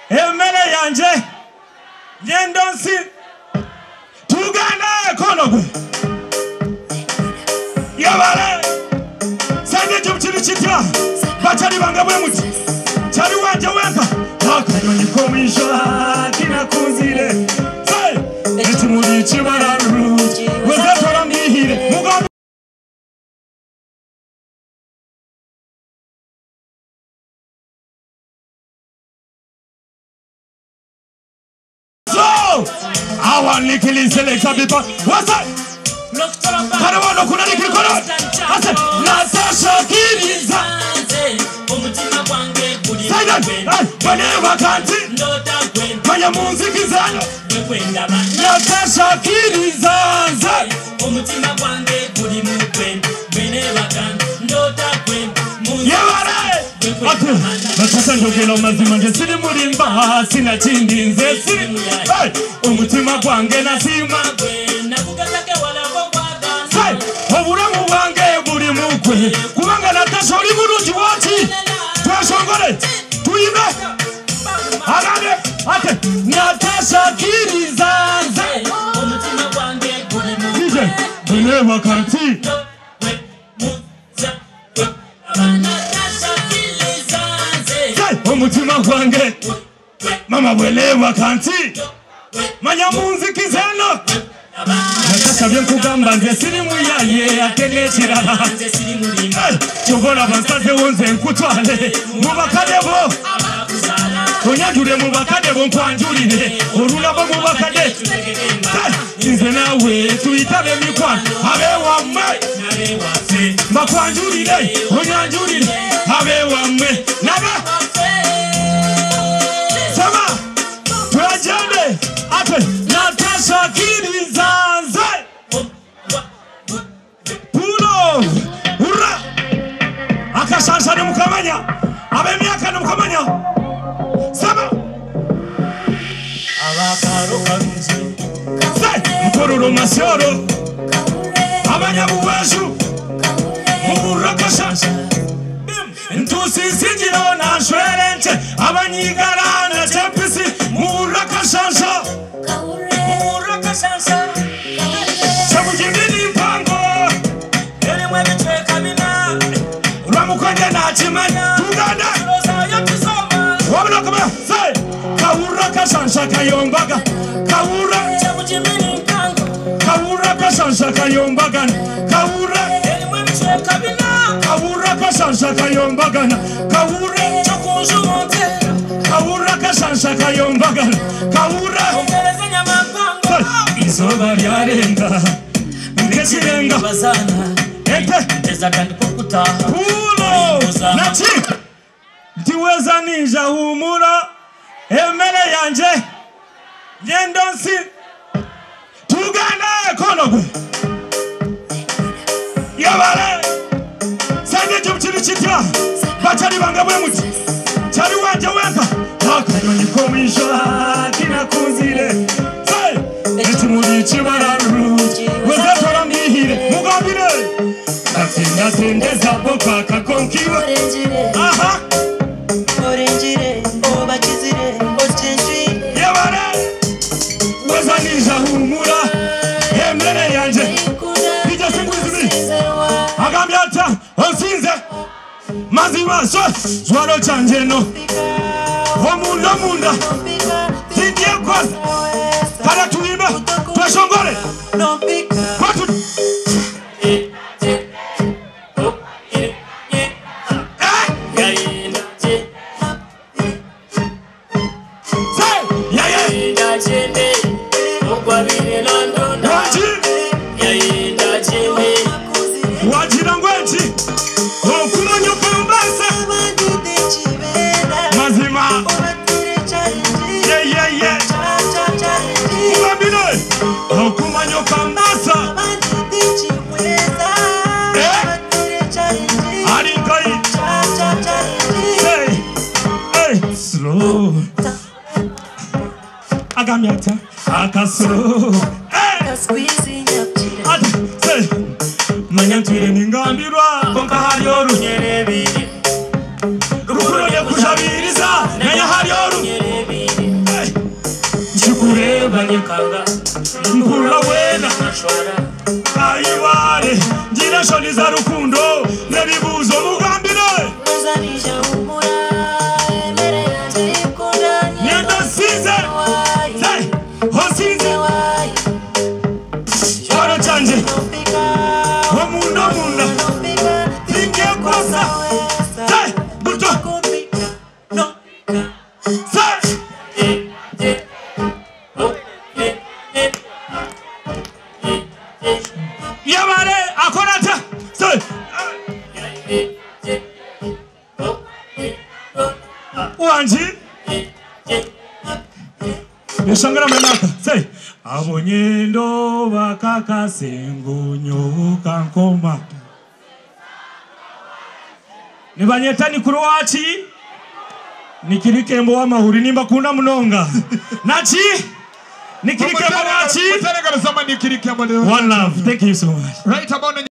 emere yanje yendonsi tugana konogwe yabale sanje jumchiri chitya bachari bangabwe muti chari wanje wenka akanyonyi komisha kinakunzire sai etumuri chibararu wezatora mbihire mugambi awa nikili seleka bipa wasa karawana kuna nikili kono ase Natasha Kiriza umutima kwange kuri bane vakanti manya muziki zana Natasha Kiriza umutima kwange kuri mukwenda bane vakanti ndota kwenda yeware Natasha njogelo mazima nje siri murimba sina chindi nze siri umutima kwange nasima nakugazake wala bogwada oburamu bwange buri mukwe kubanga Natasha uri mulungi wati twashongole tuyime agane ate Natasha Kiriza umutima kwange buri mukwe bene vakanti umutima kwange mama welewa kanti manya muziki zeno Natasha byenkugamba nze siri muyaye akenekira chogora bansaze wonze nkutwale mubakadebo onyandure mubakadebo nkwanjulire olulabo mubakade nze nawe tuyitabe mikwano abewamme bakwanjulire onyanjulire abewamme nabe sama twajende ate Natasha Kiriza pulo ura akashasha ne mukamanya abe myaka ne mukamanya sama abakaro kabinzi mpororo masyoro abanya buwashu murakashasha ntusi sijiro na shwerente abanyigarana chempisi murakashasha Sabujindini mpango Ele mwe bichweka bina Uramukonja na chimanya Tuganda Wabina kama Say Kawura kashansha kayombaga Kawura Sabujindini mpango Kawura kashansha kayombaga Kawura Ele mwe bichweka bina Kawura kashansha kayombaga Kawura Chokunju monte Kawura kashansha kayombaga Kawura Ongeleze nyamapango Izoba lyarenga nkekirenga bazana nteza kandi kokutaha pulo nati ndiweza ninja humura emere yanje yendonsi tugana konogwe yabale sanje jumchiri chitya bachari bangabwe muti chari wanje wenka akanyonyi komisha kinakunzire etumuri chibararu wezatora mbihire mugambire natendeza boka kakonkiwe aha orengire obakizire ochenjwi yabare wezanija humura emere yanje ija singuzimi agambye ata onsinze mazima so zwaro chanje no munda tindiye kwaza para tuimbe twashongole kwatu wajira ngweji okumanya kumbasa mazima mugambire okumanya kumbasa arinkai slow agamiata akasro manyantire ningambirwa konka hari orunyerebe rukuro ye kushabiriza nanya hari orunyerebe mpula wena ayiwale ngira shoni za rukundo nebibuzo mugambire nienda size hosize waro chanje omunda tinge kosa buto yabare akorata wanji Nishangara manaka abonyendo bakaka sengunyo kankoma Nibanyetani kuroachi nikirikembo wa mahuri nimba kuna mnonga nachi nikirikembo wachi One love, thank you so much. Right about